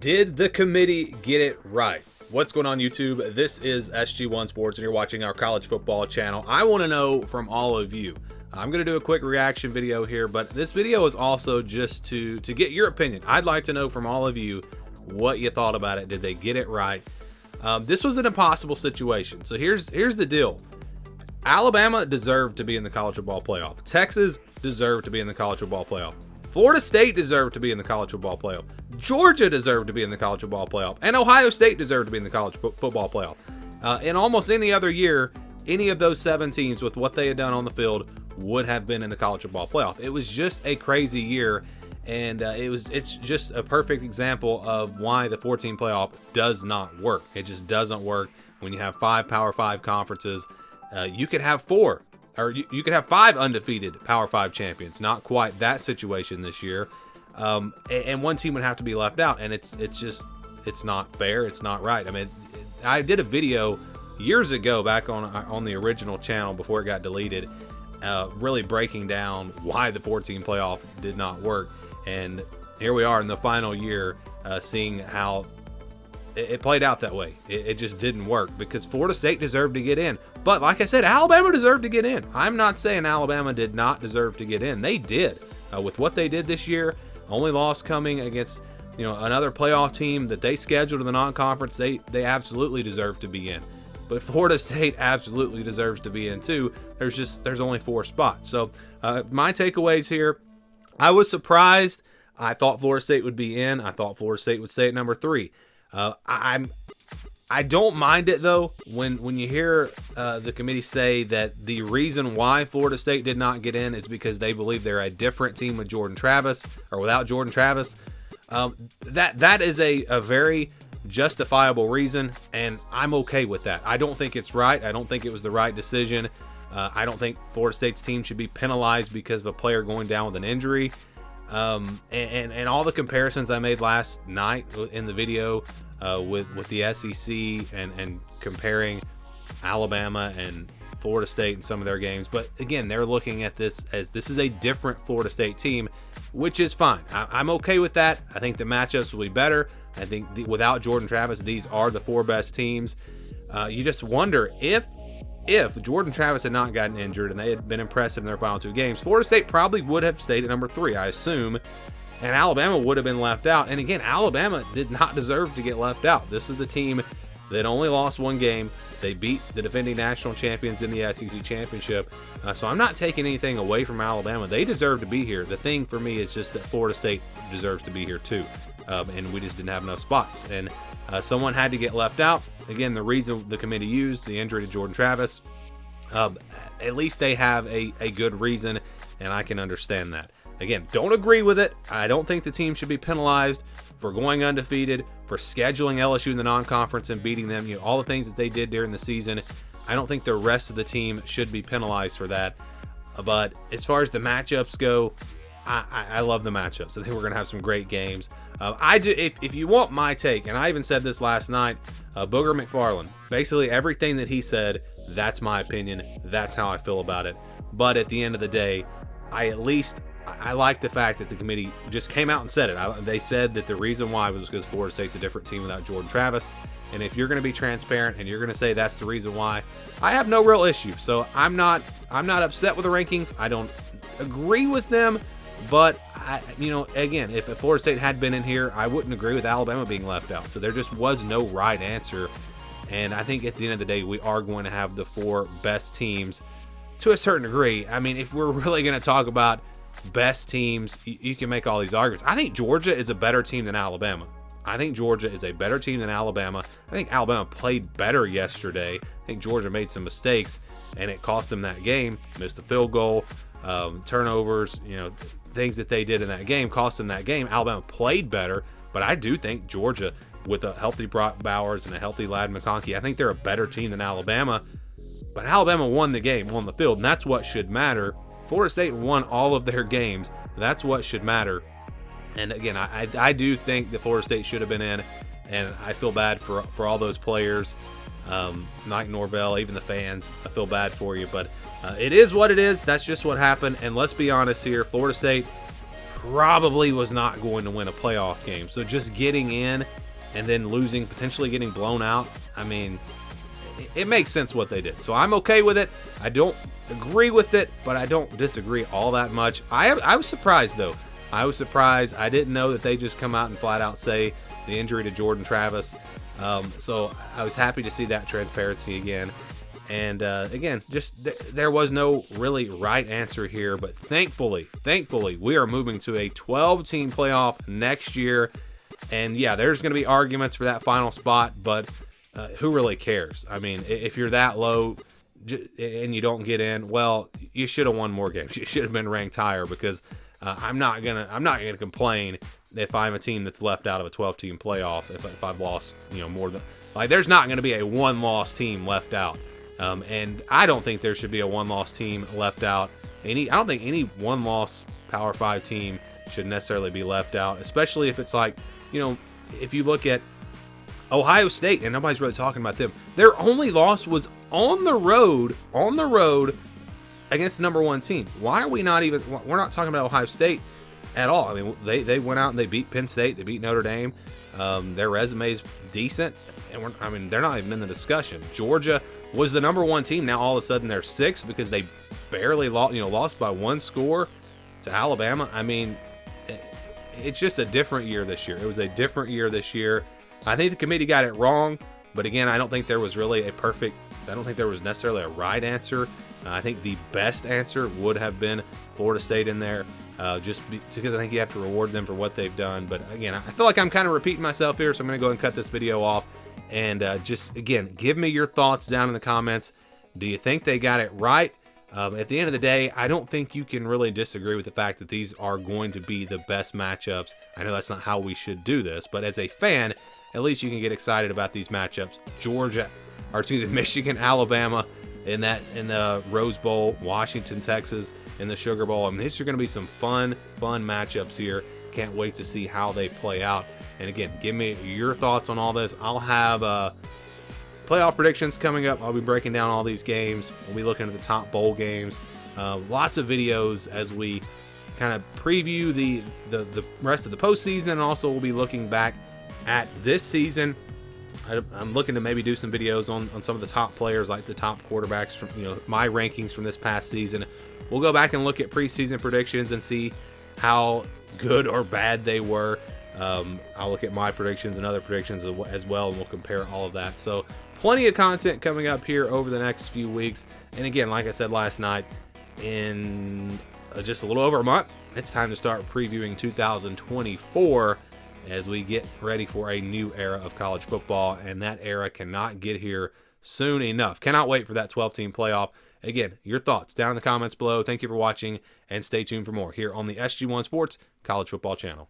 Did the committee get it right? What's going on, YouTube? This is SG1 Sports, and you're watching our college football channel. I want to know from all of you. I'm going to do a quick reaction video here, but this video is also just to get your opinion. I'd like to know from all of you what you thought about it. Did they get it right? This was an impossible situation. So here's the deal. Alabama deserved to be in the college football playoff. Texas deserved to be in the college football playoff. Florida State deserved to be in the college football playoff. Georgia deserved to be in the college football playoff. And Ohio State deserved to be in the college football playoff. In almost any other year, any of those 7 teams with what they had done on the field would have been in the college football playoff. It was just a crazy year, and it's just a perfect example of why the 14 playoff does not work. It just doesn't work when you have 5 Power 5 conferences. You could have 4. Or you could have 5 undefeated Power 5 champions. Not quite that situation this year. And one team would have to be left out. And it's not fair. It's not right. I mean, I did a video years ago back on the original channel before it got deleted, really breaking down why the 14 playoff did not work. And here we are in the final year, seeing how it played out that way. It just didn't work because Florida State deserved to get in. But like I said, Alabama deserved to get in. I'm not saying Alabama did not deserve to get in. They did. With what they did this year, only loss coming against another playoff team that they scheduled in the non-conference, they absolutely deserve to be in. But Florida State absolutely deserves to be in too. There's only 4 spots. So my takeaways here, I was surprised. I thought Florida State would be in. I thought Florida State would stay at number 3. I don't mind it though when you hear the committee say that the reason why Florida State did not get in is because they believe they're a different team with Jordan Travis or without Jordan Travis. That is a very justifiable reason, and I'm okay with that. I don't think it's right. I don't think it was the right decision. I don't think Florida State's team should be penalized because of a player going down with an injury. And all the comparisons I made last night in the video with the SEC and comparing Alabama and Florida State in some of their games. But again, they're looking at this as this is a different Florida State team, which is fine. I'm okay with that. I think the matchups will be better. I think without Jordan Travis, these are the 4 best teams. You just wonder if Jordan Travis had not gotten injured and they had been impressive in their final 2 games, Florida State probably would have stayed at number 3, I assume, and Alabama would have been left out. And again, Alabama did not deserve to get left out. This is a team that only lost 1 game. They beat the defending national champions in the SEC championship. So I'm not taking anything away from Alabama. They deserve to be here. The thing for me is just that Florida State deserves to be here too. And we just didn't have enough spots. And someone had to get left out. Again, the reason the committee used the injury to Jordan Travis, at least they have a good reason, and I can understand that. Again, don't agree with it. I don't think the team should be penalized for going undefeated, for scheduling LSU in the non-conference and beating them, all the things that they did during the season. I don't think the rest of the team should be penalized for that. But as far as the matchups go, I love the matchups. I think we're going to have some great games. If you want my take, and I even said this last night, Booger McFarland, basically everything that he said, that's my opinion. That's how I feel about it. But at the end of the day, I like the fact that the committee just came out and said it. They said that the reason why was because Florida State's a different team without Jordan Travis. And if you're going to be transparent and you're going to say that's the reason why, I have no real issue. So I'm not upset with the rankings. I don't agree with them. But, again, if Florida State had been in here, I wouldn't agree with Alabama being left out. So there just was no right answer. And I think at the end of the day, we are going to have the 4 best teams to a certain degree. I mean, if we're really going to talk about best teams, you can make all these arguments. I think Georgia is a better team than Alabama. I think Georgia is a better team than Alabama. I think Alabama played better yesterday. I think Georgia made some mistakes, and it cost them that game. Missed the field goal, turnovers, things that they did in that game cost them that game. Alabama played better, but I do think Georgia, with a healthy Brock Bowers and a healthy Ladd McConkey, I think they're a better team than Alabama. But Alabama won the game on the field, and that's what should matter. Florida State won all of their games. That's what should matter. And again, I do think that Florida State should have been in, and I feel bad for all those players, Mike Norvell, even the fans. I feel bad for you, but it is what it is. That's just what happened. And let's be honest here, Florida State, probably was not going to win a playoff game. So just getting in and then losing, potentially getting blown out, I mean, it makes sense what they did. So I'm okay with it. I don't agree with it, but I don't disagree all that much. I was surprised, though. I was surprised. I didn't know that they just come out and flat out say the injury to Jordan Travis. So I was happy to see that transparency again. And again, just there was no really right answer here. But thankfully, we are moving to a 12-team playoff next year. And yeah, there's going to be arguments for that final spot, but who really cares? I mean, if you're that low and you don't get in, well, you should have won more games. You should have been ranked higher, because I'm not gonna complain if I'm a team that's left out of a 12-team playoff. If I've lost, more than, like, there's not going to be a one-loss team left out, and I don't think there should be a one-loss team left out. I don't think any one-loss Power 5 team should necessarily be left out, especially if it's like, if you look at Ohio State, and nobody's really talking about them, their only loss was on the road against the number 1 team. Why are we're not talking about Ohio State at all? I mean, they went out and they beat Penn State, they beat Notre Dame. Their resume's decent, and they're not even in the discussion. Georgia was the number 1 team. Now all of a sudden they're 6 because they barely lost by 1 score to Alabama. I mean, it's just a different year this year. It was a different year this year. I think the committee got it wrong, but again, I don't think there was really I don't think there was necessarily a right answer. I think the best answer would have been Florida State in there, because I think you have to reward them for what they've done. But again, I feel like I'm kind of repeating myself here, so I'm going to go ahead and cut this video off. And just, again, give me your thoughts down in the comments. Do you think they got it right? At the end of the day, I don't think you can really disagree with the fact that these are going to be the best matchups. I know that's not how we should do this, but as a fan, at least you can get excited about these matchups. Michigan, Alabama in the Rose Bowl, Washington, Texas in the Sugar Bowl. I mean, these are going to be some fun matchups here. Can't wait to see how they play out. And again, give me your thoughts on all this. I'll have playoff predictions coming up. I'll be breaking down all these games. We'll be looking at the top bowl games. Lots of videos as we kind of preview the rest of the postseason. And also, we'll be looking back at this season. I'm looking to maybe do some videos on some of the top players, like the top quarterbacks from my rankings from this past season. We'll go back and look at preseason predictions and see how good or bad they were. I'll look at my predictions and other predictions as well, and we'll compare all of that. So plenty of content coming up here over the next few weeks. And again, like I said last night, in just a little over a month, it's time to start previewing 2024 as we get ready for a new era of college football, and that era cannot get here soon enough. Cannot wait for that 12-team playoff. Again, your thoughts down in the comments below. Thank you for watching, and stay tuned for more here on the SG1 Sports College Football Channel.